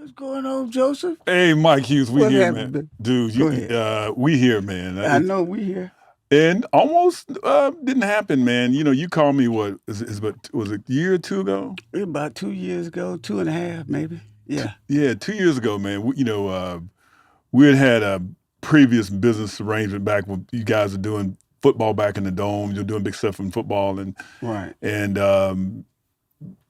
What's going on, Joseph? Hey, Mike Hughes, we What here, man. happened? Dude, Go ahead. we here, man. I know we here. And almost didn't happen, man. You know, you called me what is about was it a year or two ago? About 2 years ago, two and a half, maybe. Yeah. Yeah, 2 years ago, man. We had a previous business arrangement back when you guys are doing football back in the dome. You're doing big stuff in football, and Right. and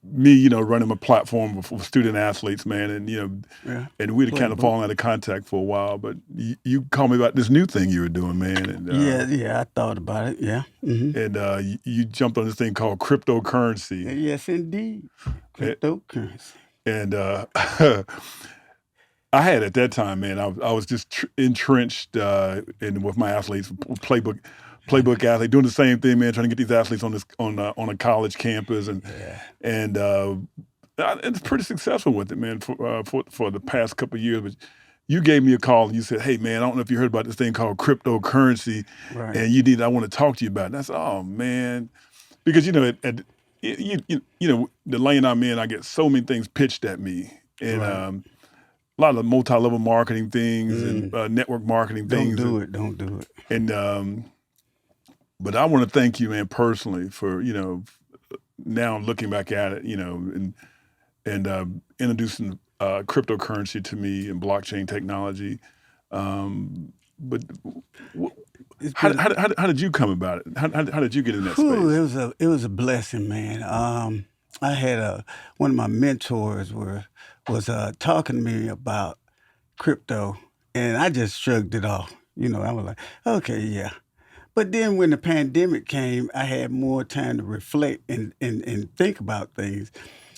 me, running my platform for student athletes, man, and Yeah. and we'd kind of Playbook. fallen out of contact for a while. But you called me about this new thing you were doing, man, and Yeah. I thought about it. Yeah. you jumped on this thing called cryptocurrency, Yes, indeed. A- Cryptocurrency. and I had at that time, man, I was just entrenched in with my athletes, playbook athlete, doing the same thing, man, trying to get these athletes on a college campus, and Yeah. and it's pretty successful with it, man, for the past couple of years. But you gave me a call and you said, "Hey, man, I don't know if you heard about this thing called cryptocurrency, Right. and I want to talk to you about it." And I said, "Oh, man," because the lane I'm in, I get so many things pitched at me, and Right. a lot of multi-level marketing things and Mm. network marketing Don't things, do it. Don't do it. and but I want to thank you, man, personally for now looking back at it, and introducing cryptocurrency to me and blockchain technology. But wh- It's how, been how, how, how did you come about it? How did you get in that Whew, space? it was a blessing, man. I had one of my mentors was talking to me about crypto, and I just shrugged it off. I was like, okay, yeah. But then when the pandemic came, I had more time to reflect and think about things.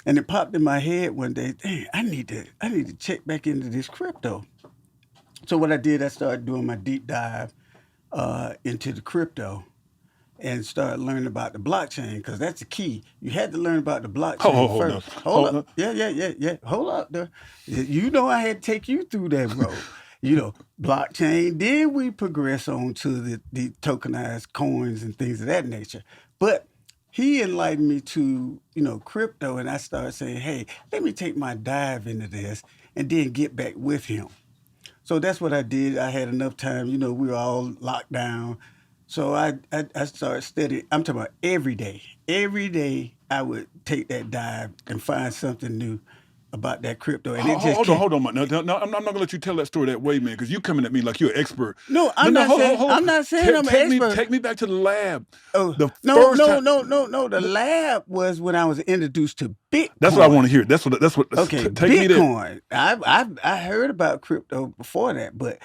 And it popped in my head one day, dang, I need to check back into this crypto. So what I did, I started doing my deep dive into the crypto and start learning about the blockchain because that's the key. You had to learn about the blockchain Hold on, first. Hold hold up. on. Yeah. Hold up there. I had to take you through that road. Blockchain, then we progress on to the tokenized coins and things of that nature. But he enlightened me to, crypto, and I started saying, hey, let me take my dive into this and then get back with him. So that's what I did. I had enough time. We were all locked down. So I started studying. I'm talking about every day. Every day I would take that dive and find something new about that crypto. And it just Hold on, can't. hold on, man. No, I'm not gonna let you tell that story that way, man, because you coming at me like you're an expert. No, No, I'm no, not saying hold I'm on. not saying I'm an expert. Take me back to the lab. Oh, The no, first no, time. no, no, no. The lab was when I was introduced to That's what I want Bitcoin. to hear. That's what. Okay, Take me there. Bitcoin. I heard about crypto before that, but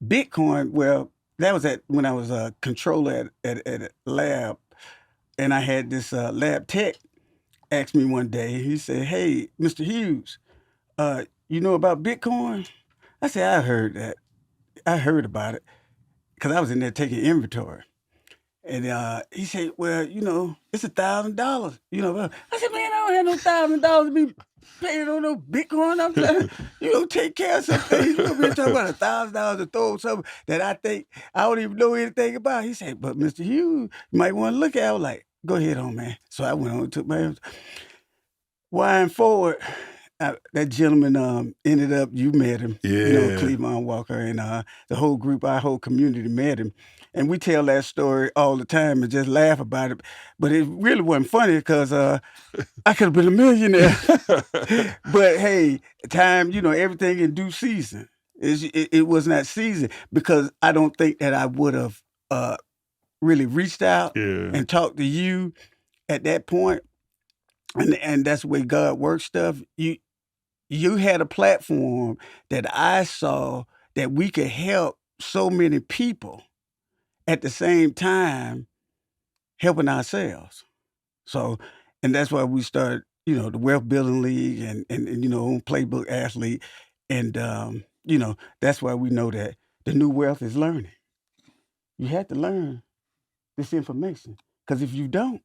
Bitcoin. Well, that was when I was a controller at a lab, and I had this lab tech ask me one day. He said, "Hey, Mr. Hughes, you know about Bitcoin?" I said, "I heard that. I heard about it because I was in there taking inventory." And he said, "Well, it's $1,000. I said, "Man, I don't have no $1,000 to be paying on no Bitcoin. I'm trying to, take care of some things. You be talking about $1,000 to throw something that I think I don't even know anything about." He said, "But Mr. Hughes, you might want to look at it." I was like, "Go ahead on, man." So I went on and took my wind forward. That gentleman ended up, you met him, Yeah. Cleavon Walker, and the whole group, our whole community met him. And we tell that story all the time and just laugh about it. But it really wasn't funny because I could have been a millionaire. But hey, time, everything in due season. It was not season because I don't think that I would have really reached out Yeah. and talked to you at that point. And that's the way God works stuff. You had a platform that I saw that we could help so many people at the same time helping ourselves. So, and that's why we started, the Wealth Building League and on Playbook Athlete. And, that's why we know that the new wealth is learning. You have to learn this information because if you don't,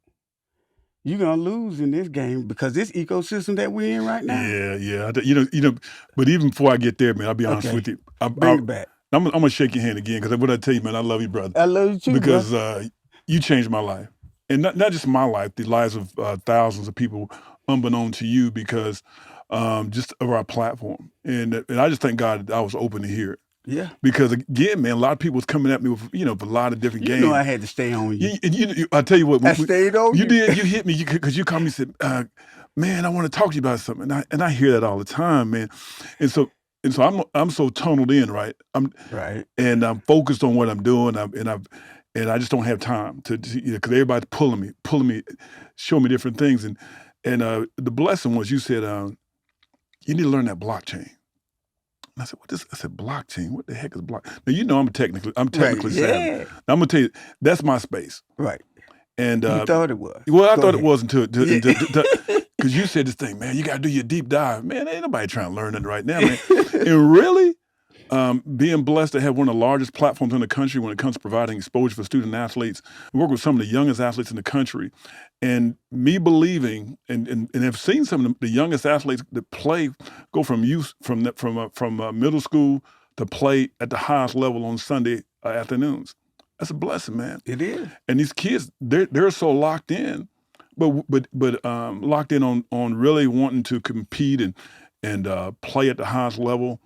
you're going to lose in this game because this ecosystem that we're in right now. Yeah. But even before I get there, man, I'll be honest Okay, with you. bring it back. I'm gonna shake your hand again because what I tell you, man, I love you, brother, I love you too, bro. because you changed my life, and not just my life, the lives of thousands of people, unbeknown to you, because just of our platform. And I just thank God that I was open to hear it. Yeah. Because again, man, a lot of people was coming at me with, with a lot of different games. You know I had to stay on you. I tell you what, I stayed on you. You hit me because you called me and said, man, I want to talk to you about something. And I hear that all the time, man. And so I'm so tunneled in, right? Right. And I'm focused on what I'm doing. And I just don't have time to because everybody's pulling me, showing me different things. And the blessing was you said, you need to learn that blockchain. And I said, what is? I said, blockchain. What the heck is block? Now you know I'm technically Right. savvy. Yeah. Now I'm gonna tell you that's my space. Right. And You thought it was. well, I Go thought ahead. it was until because you said this thing, man. You gotta do your deep dive, man. Ain't nobody trying to learn it right now, man. And really, being blessed to have one of the largest platforms in the country when it comes to providing exposure for student athletes. We work with some of the youngest athletes in the country. And me believing and have seen some of the youngest athletes that play go from youth from middle school to play at the highest level on Sunday afternoons. That's a blessing, man. It is. And these kids, they're so locked in, but locked in on really wanting to compete and play at the highest level.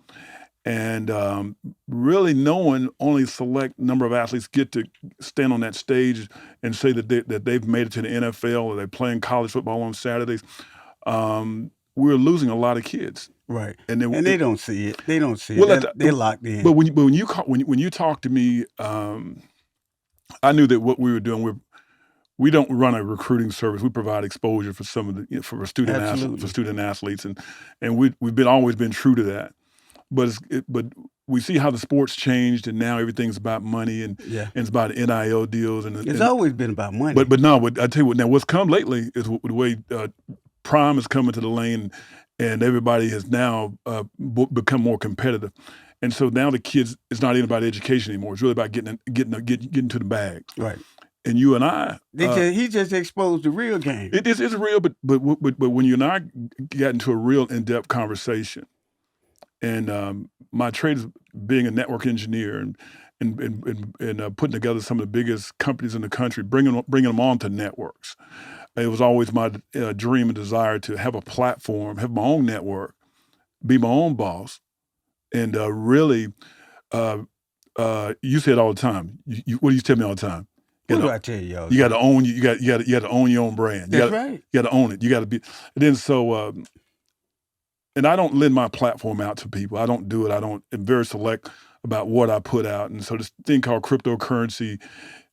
And really knowing only a select number of athletes get to stand on that stage and say that they've made it to the NFL or they're playing college football on Saturdays, we're losing a lot of kids. Right. And they don't see it. They don't see Well, it. They're locked in. But when you talk to me, I knew that what we were doing, we don't run a recruiting service. We provide exposure for some of the for student athletes, and we've always been true to that. But we see how the sport's changed, and now everything's about money and it's about NIL deals. And it's always been about money. But no, I tell you what. Now, what's come lately is the way Prime is coming to the lane, and everybody has now become more competitive. And so now the kids, it's not even about education anymore. It's really about getting to the bag. Right. And you and I, he just exposed the real game. It's real, but when you and I got into a real in-depth conversation. And my trade is being a network engineer and putting together some of the biggest companies in the country, bringing them onto networks. It was always my dream and desire to have a platform, have my own network, be my own boss, and really, you say it all the time. What do you tell me all the time? What do I tell you? You got to own you got to own your own brand. That's right. You got to own it. You got to be. And then so. And I don't lend my platform out to people. I don't do it. I'm very select about what I put out. And so this thing called cryptocurrency,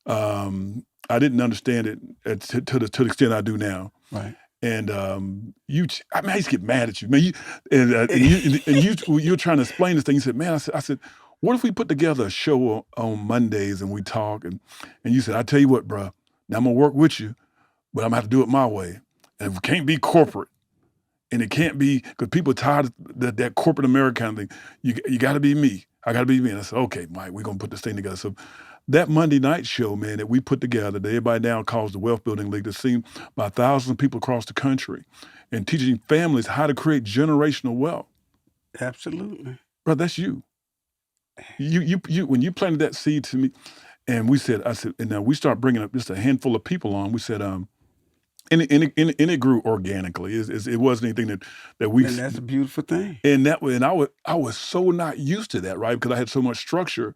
I didn't understand it to the extent I do now. Right. And I used to get mad at you, man. You're trying to explain this thing. You said, man, I said, what if we put together a show on Mondays and we talk? And you said, I tell you what, bro, now I'm gonna work with you, but I'm gonna have to do it my way. And it can't be corporate. And it can't be, because people are tired of that corporate American thing. You got to be me. I got to be me. And I said, okay, Mike, we're going to put this thing together. So that Monday night show, man, that we put together, that everybody now calls the Wealth Building League, that's seen by thousands of people across the country, and teaching families how to create generational wealth. Absolutely. Bro, that's you. You when you planted that seed to me, and I said, and now we start bringing up just a handful of people on. We said, And it grew organically. It wasn't anything that we. And that's a beautiful thing. And I was so not used to that, right? Because I had so much structure.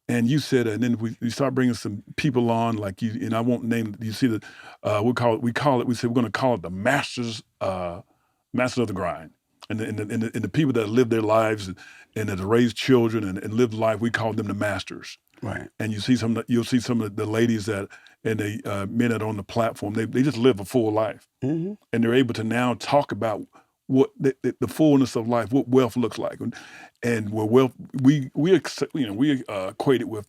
And you said, and then we start bringing some people on, like you, and I won't name. You see we call it. We said we're going to call it the masters of the grind, and the people that live their lives and that raise children and live life. We call them the masters. Right. And you'll see some of the ladies that. And the men that are on the platform, they just live a full life. Mm-hmm. And they're able to now talk about what the fullness of life, what wealth looks like. And where wealth, we equate it with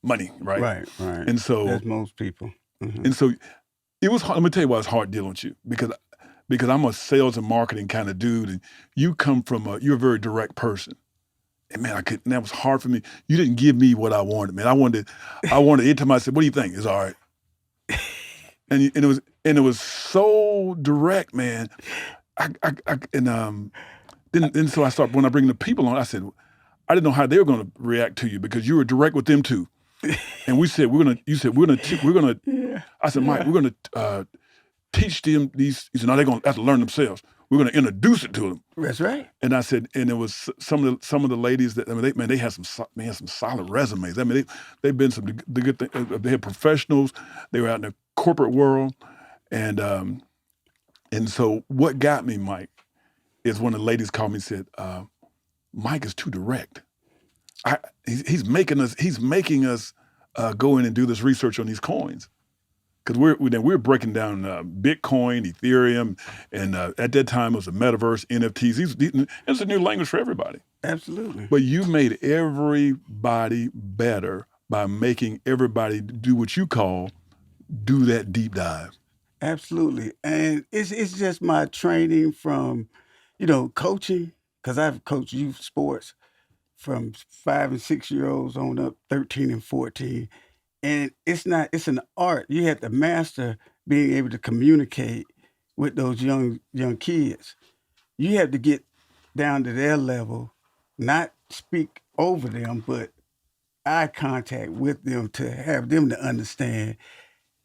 money, right? Right. And so. That's most people. Mm-hmm. And so it was hard. Let me tell you why it's hard dealing with you. Because I'm a sales and marketing kind of dude, and you come from you're a very direct person. And man, that was hard for me. You didn't give me what I wanted, man. I wanted every time I said, what do you think? It's all right. And it was so direct, man. Then so I started, when I bring the people on, I said, I didn't know how they were going to react to you because you were direct with them too. And we said, I said, Mike, we're going to teach them these. He said, no, they're going to have to learn themselves. We're going to introduce it to them. That's right. And I said, and it was some of the ladies that, I mean, they had some solid resumes. I mean, they've been the good thing. They had professionals. They were out in the corporate world, and so what got me, Mike, is when the ladies called me and said, Mike is too direct. He's making us go in and do this research on these coins. Because we're breaking down Bitcoin, Ethereum, and at that time it was the metaverse, NFTs. It's a new language for everybody. Absolutely. But you made everybody better by making everybody do what you call do that deep dive. Absolutely. And it's just my training from, coaching, because I've coached youth sports from 5 and 6 year olds on up 13 and 14. And it's an art. You have to master being able to communicate with those young kids. You have to get down to their level, not speak over them, but eye contact with them to have them to understand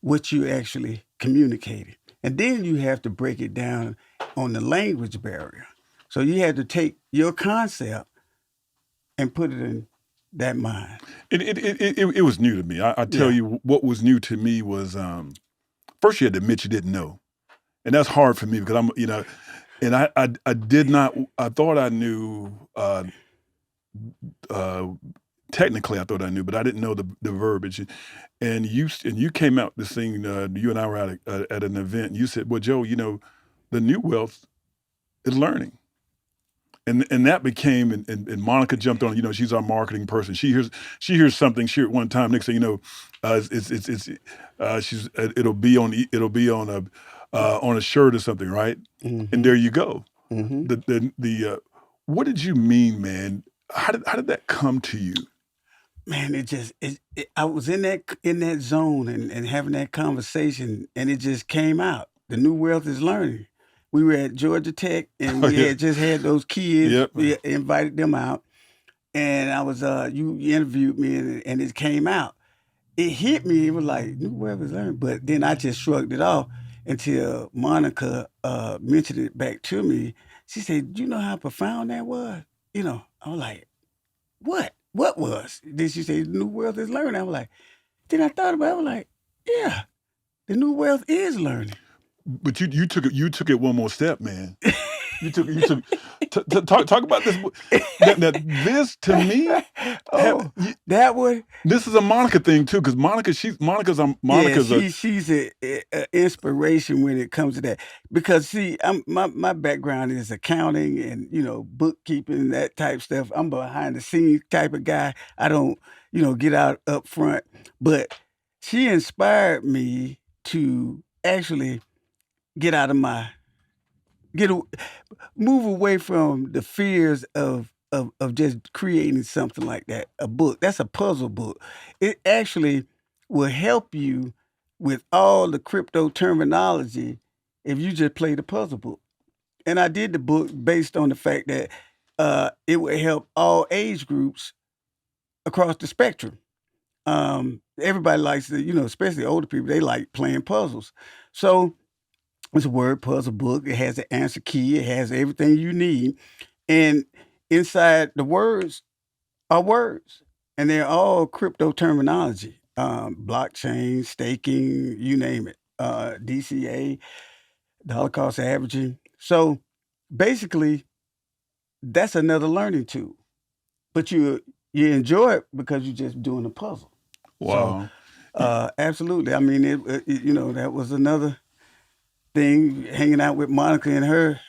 what you actually communicated. And then you have to break it down on the language barrier. So you have to take your concept and put it in that mind. It was new to me. I tell you, what was new to me was first you had to admit you didn't know, and that's hard for me because I'm, and I did not. I thought I knew. Technically, I thought I knew, but I didn't know the verbiage. And you came out this thing. You and I were at an event. And you said, "Well, Joe, the new wealth is learning." And that became, and Monica jumped on, she's our marketing person. She hears something, she heard one time, next thing you know, it'll be on a shirt or something, right? Mm-hmm. And there you go. Mm-hmm. What did you mean, man? How did that come to you? Man, I was in that zone and having that conversation, and it just came out. The new wealth is learning. We were at Georgia Tech, and we had just had those kids. Yep. We invited them out, and I was you interviewed me, and it came out. It hit me. It was like new wealth is learning, but then I just shrugged it off until Monica mentioned it back to me. She said, "Do you know how profound that was?" I was like, "What? What was?" Then she said, "New wealth is learning." I was like, then I thought about it. I was like, "Yeah, the new wealth is learning." But you took it one more step, man. You took talk about this. Now, this to me, that one. This is a Monica thing too, because Monica's she's an inspiration when it comes to that. Because see, my background is accounting and bookkeeping, that type stuff. I'm behind the scenes type of guy. I don't get out up front. But she inspired me to actually move away from the fears of just creating something like that. A book, that's a puzzle book. It actually will help you with all the crypto terminology if you just play the puzzle book. And I did the book based on the fact that it would help all age groups across the spectrum. Everybody likes to, especially older people, they like playing puzzles. So it's a word puzzle book. It has an answer key. It has everything you need. And inside the words are words. And they're all crypto terminology. Blockchain, staking, you name it. DCA, dollar cost averaging. So basically, that's another learning tool. But you enjoy it because you're just doing a puzzle. Wow. So, absolutely. I mean, that was another thing, hanging out with Monica and her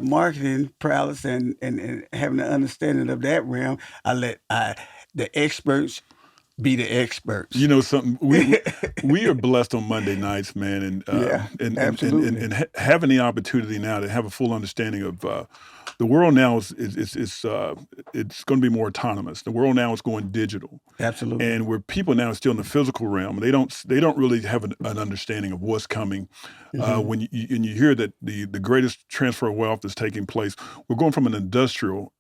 marketing prowess and having an understanding of that realm. I let the experts be the experts. You know something, we are blessed on Monday nights, man, and absolutely. And having the opportunity now to have a full understanding of the world now is it's going to be more autonomous. The world now is going digital. Absolutely. And where people now are still in the physical realm, they don't really have an understanding of what's coming. When you hear that the greatest transfer of wealth is taking place, we're going from an industrial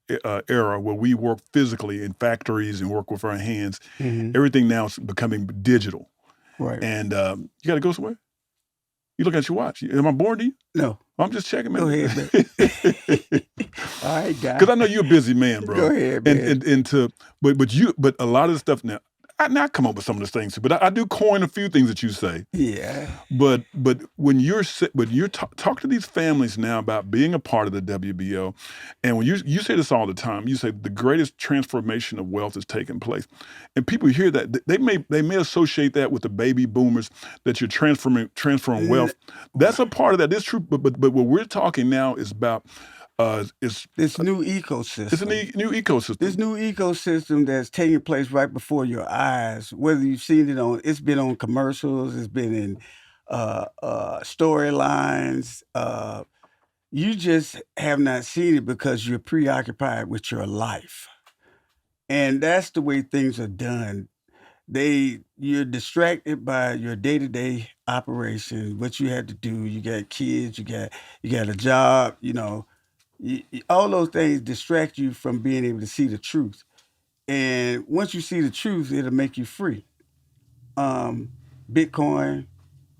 era where we work physically in factories and work with our hands. Everything now is becoming digital. Right. And you got to go somewhere? You look at your watch. Am I boring to you? No. I'm just checking, man. Go ahead, man. All right, guy. Because I know you're a busy man, bro. Go ahead, man. But a lot of the stuff now, I come up with some of those things too, but I do coin a few things that you say. Yeah. But when you're talk to these families now about being a part of the WBO, and when you say this all the time, you say the greatest transformation of wealth is taking place, and people hear that they may associate that with the baby boomers, that you're transferring wealth. That's a part of that. It's true, but what we're talking now is about this new ecosystem. It's a new ecosystem. This new ecosystem that's taking place right before your eyes. Whether you've seen it it's been on commercials, it's been in storylines. You just have not seen it because you're preoccupied with your life, and that's the way things are done. You're distracted by your day-to-day operation, what you have to do. You got kids, you got a job, all those things distract you from being able to see the truth. And once you see the truth, it'll make you free. Bitcoin,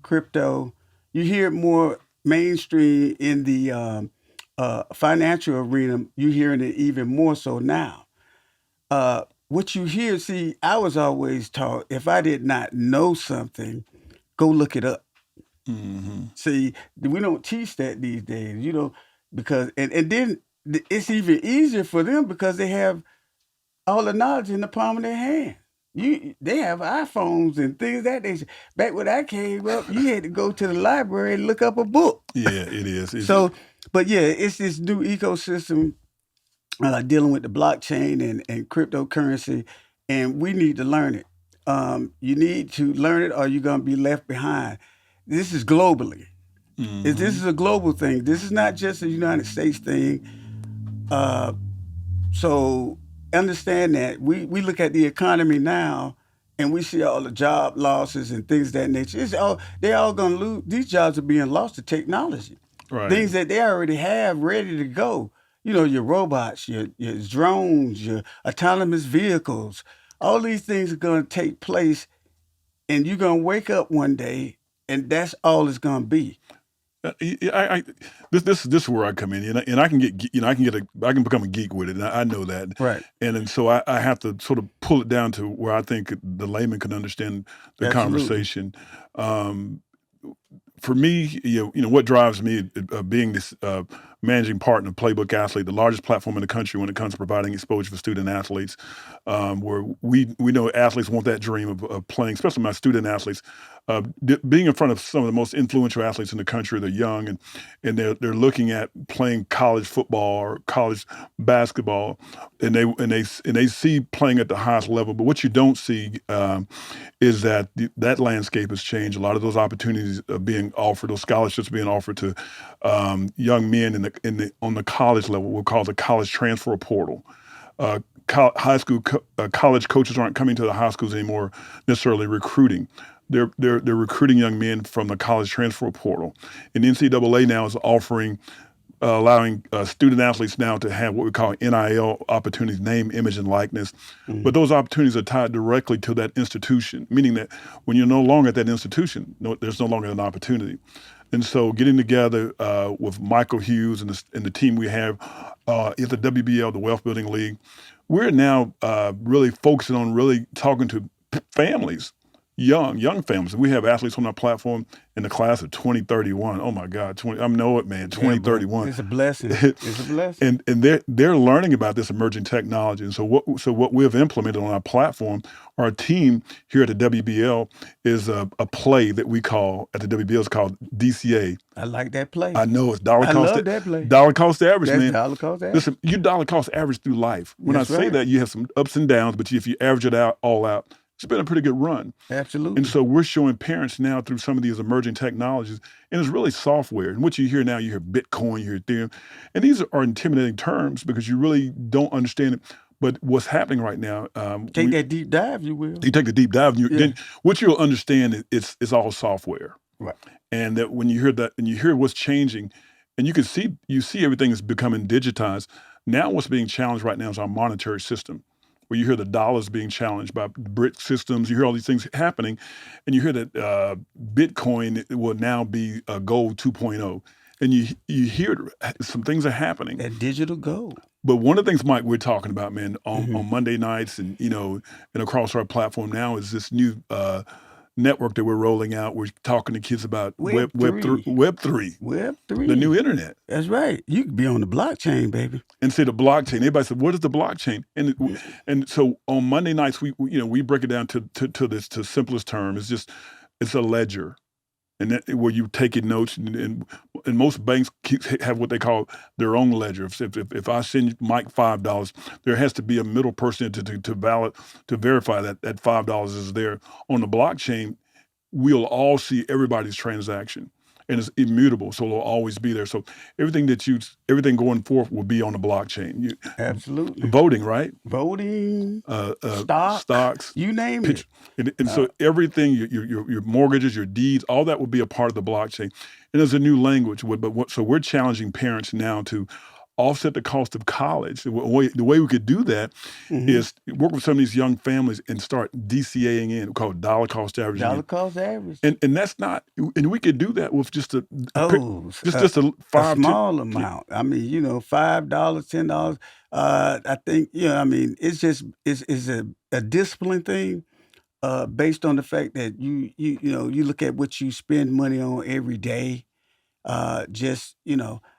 crypto, you hear it more mainstream in the financial arena. You're hearing it even more so now. What you hear, see, I was always taught if I did not know something, go look it up. Mm-hmm. See, we don't teach that these days, because and then it's even easier for them because they have all the knowledge in the palm of their hand. They have iPhones and things that they. Back when I came up, you had to go to the library and look up a book. Yeah, it is. So, but yeah, it's this new ecosystem dealing with the blockchain and cryptocurrency, and we need to learn it. You need to learn it, or you're going to be left behind. This is globally. Mm-hmm. This is a global thing. This is not just a United States thing. So understand that we look at the economy now, and we see all the job losses and things of that nature. They're all going to lose. These jobs are being lost to technology. Right. Things that they already have ready to go. Your robots, your drones, your autonomous vehicles. All these things are going to take place, and you're going to wake up one day, and that's all it's going to be. This is where I come in, and I can I can become a geek with it, and I know that, right? And so I have to sort of pull it down to where I think the layman can understand the Absolutely. conversation. For me, what drives me, being this managing partner of Playbook Athlete, the largest platform in the country when it comes to providing exposure for student athletes, where we know athletes want that dream of playing, especially my student athletes, being in front of some of the most influential athletes in the country. They're young and they're looking at playing college football or college basketball, and they see playing at the highest level. But what you don't see is that that landscape has changed. A lot of those opportunities are being offered, those scholarships being offered to young men on the college level. We'll call it the college transfer portal. High school, college coaches aren't coming to the high schools anymore necessarily recruiting. They're recruiting young men from the college transfer portal. And the NCAA now is offering, allowing student athletes now to have what we call NIL opportunities, name, image, and likeness. Mm-hmm. But those opportunities are tied directly to that institution, meaning that when you're no longer at that institution, there's no longer an opportunity. And so getting together with Michael Hughes and the team we have at the WBL, the Wealth Building League, we're now really focusing on really talking to families, young families. We have athletes on our platform in the class of 2031. Oh my God, I know it, man. 2031. It's a blessing. It's a blessing. And they're learning about this emerging technology. And so what we've implemented on our platform, our team here at the WBL is a play that we call at the WBL is called DCA. I like that play. I know it's dollar cost. I love that play. Dollar cost average, That's man. Dollar cost average. Listen, you dollar cost average through life. When That's I say right. that, you have some ups and downs, but if you average it all out, it's been a pretty good run. Absolutely. And so we're showing parents now through some of these emerging technologies, and it's really software. And what you hear now, you hear Bitcoin, you hear Ethereum, and these are intimidating terms because you really don't understand it. But what's happening right now? Take that deep dive, you will. You take the deep dive, and then what you'll understand is it's all software. Right. And that when you hear that, and you hear what's changing, and you see everything is becoming digitized. Now what's being challenged right now is our monetary system, where you hear the dollars being challenged by BRIC systems. You hear all these things happening, and you hear that Bitcoin will now be gold 2.0. and you hear some things are happening. That digital gold. But one of the things, Mike, we're talking about, man, Mhm. on Monday nights and and across our platform now is this new network that we're rolling out. We're talking to kids about Web Web 3, Web the new 3. internet. That's right. You could be on the blockchain, baby. And say the blockchain. Everybody said, "What is the blockchain?" And so on Monday nights, we break it down to simplest term. It's a ledger, and where you taking notes, and most banks have what they call their own ledger. If I send Mike $5, there has to be a middle person to verify that $5 is there. On the blockchain, we'll all see everybody's transaction, and it's immutable, so it'll always be there. So everything going forth will be on the blockchain. Absolutely. Voting, right? Voting, Stocks, you name it. so everything, your mortgages, your deeds, all that will be a part of the blockchain. And there's a new language, so we're challenging parents now to offset the cost of college. The way we could do that is work with some of these young families and start DCAing in, called dollar cost averaging. Dollar cost average. And that's not, and we could do that with just a small amount. I mean, $5, $10. I think, I mean, it's just it's a discipline thing, based on the fact that you look at what you spend money on every day.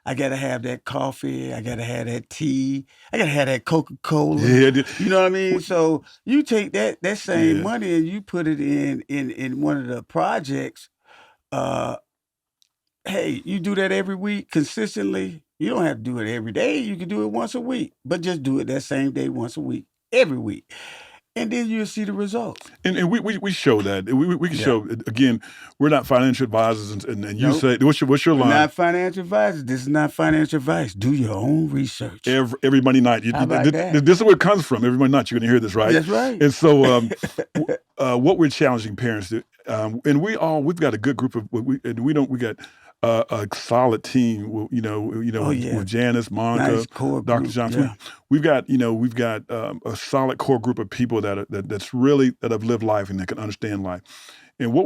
I gotta have that coffee, I gotta have that tea, I gotta have that Coca-Cola. Yeah, You know what I mean? So you take that same money and you put it in one of the projects. Hey, you do that every week consistently. You don't have to do it every day. You can do it once a week, but just do it that same day once a week, every week. And then you'll see the results. And we show that. We can show, again, we're not financial advisors, and you Nope. say, what's your line? We're not financial advisors. This is not financial advice. Do your own research. Every Monday night. How about that? This is where it comes from. Every Monday night, you're going to hear this, right? That's right. And so what we're challenging parents to, and we've got a good group of, we got a solid team, with Janice, Monica, Nice core Dr. group, Johnson. yeah. We've got a solid core group of people that have lived life and that can understand life. And what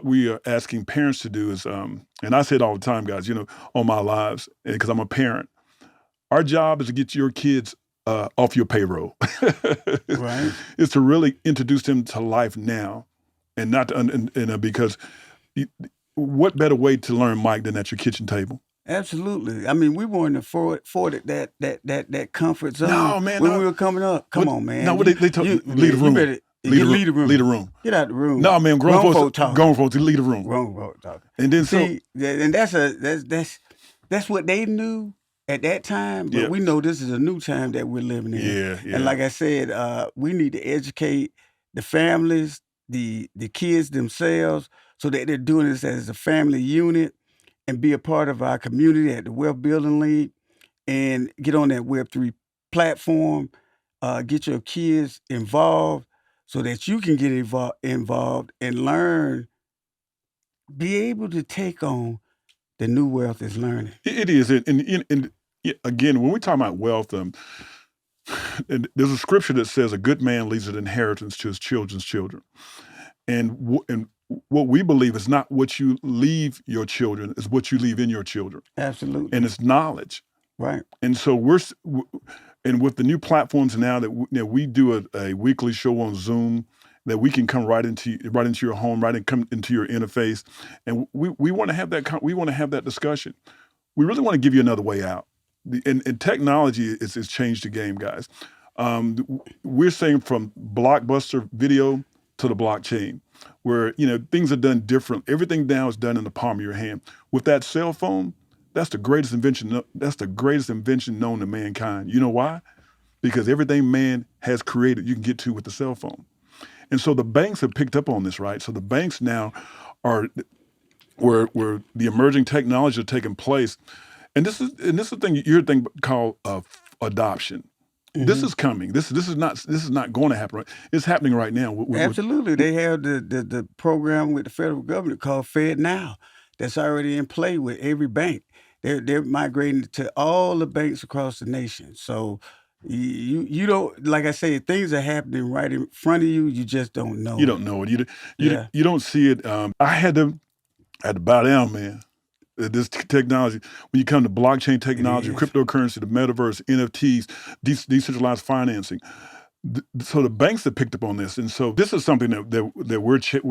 we are asking parents to do is, and I say it all the time, guys, on my lives, because I'm a parent. Our job is to get your kids off your payroll. Right. Is to really introduce them to life now, and not to, because what better way to learn, Mike, than at your kitchen table? Absolutely. I mean, we weren't afforded that comfort zone. No, man, when no. we were coming up. Come on, man. No, they told you leave the room. better Leave the room. Get out the room. No, man, grown folks talking. grown folks leave the room. Grown folk talking. And then See, and that's what they knew at that time. But Yeah. we know this is a new time that we're living in. Yeah. And like I said, we need to educate the families, the kids themselves, so that they're doing this as a family unit and be a part of our community at the Wealth Building League, and get on that Web3 platform. Get your kids involved so that you can get involved and learn, be able to take on the new wealth is learning. It is, and again, when we talk about wealth, and there's a scripture that says a good man leaves an inheritance to his children's children, and what we believe is not what you leave your children, is what you leave in your children, Absolutely. and it's knowledge. Right. And so and with the new platforms now that we do a weekly show on Zoom, that we can come right into your home, come into your interface, and we want to have that discussion. We really want to give you another way out. And technology has changed the game, guys. We're saying from Blockbuster video to the blockchain, where things are done different. Everything now is done in the palm of your hand. With that cell phone, that's the greatest invention. That's the greatest invention known to mankind. You know why? Because everything man has created, you can get to with the cell phone. And so the banks have picked up on this, right? So the banks now are where the emerging technologies are taking place, and this is the thing you're thinking called adoption. This is coming. This is not going to happen. Right? It's happening right now. Absolutely. They have the program with the federal government called FedNow that's already in play with every bank. They're migrating to all the banks across the nation. So you don't, like I say, things are happening right in front of you. You just don't know. You don't know it. You don't see it. I had to bow down, man. This technology, when you come to blockchain technology, is. cryptocurrency, the metaverse, NFTs, decentralized financing. So the banks have picked up on this, and so this is something that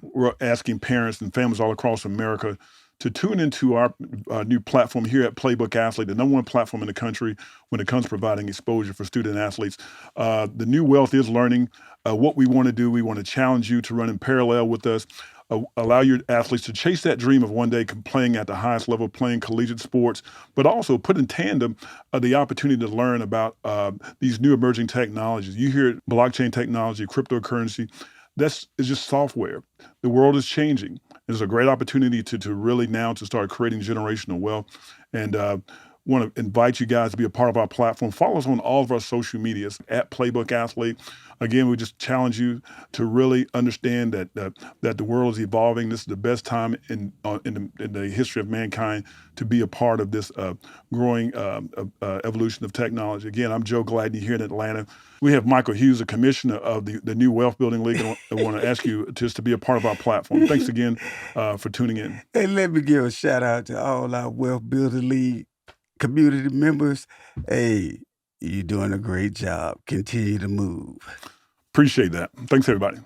we're asking parents and families all across America to tune into our new platform here at Playbook Athlete, the #1 platform in the country when it comes to providing exposure for student athletes. The new wealth is learning. What we want to do, we want to challenge you to run in parallel with us. Allow your athletes to chase that dream of one day playing at the highest level, playing collegiate sports, but also put in tandem the opportunity to learn about these new emerging technologies. You hear blockchain technology, cryptocurrency. That's is just software. The world is changing. There's a great opportunity to really now to start creating generational wealth. And want to invite you guys to be a part of our platform. Follow us on all of our social medias at Playbook Athlete. Again, we just challenge you to really understand that the world is evolving. This is the best time in the history of mankind to be a part of this growing evolution of technology. Again, I'm Joe Gladney here in Atlanta. We have Michael Hughes, the commissioner of the new Wealth Building League. I want to ask you just to be a part of our platform. Thanks again for tuning in. Hey, let me give a shout out to all our Wealth Building League community members. Hey, you're doing a great job. Continue to move. Appreciate that. Thanks, everybody.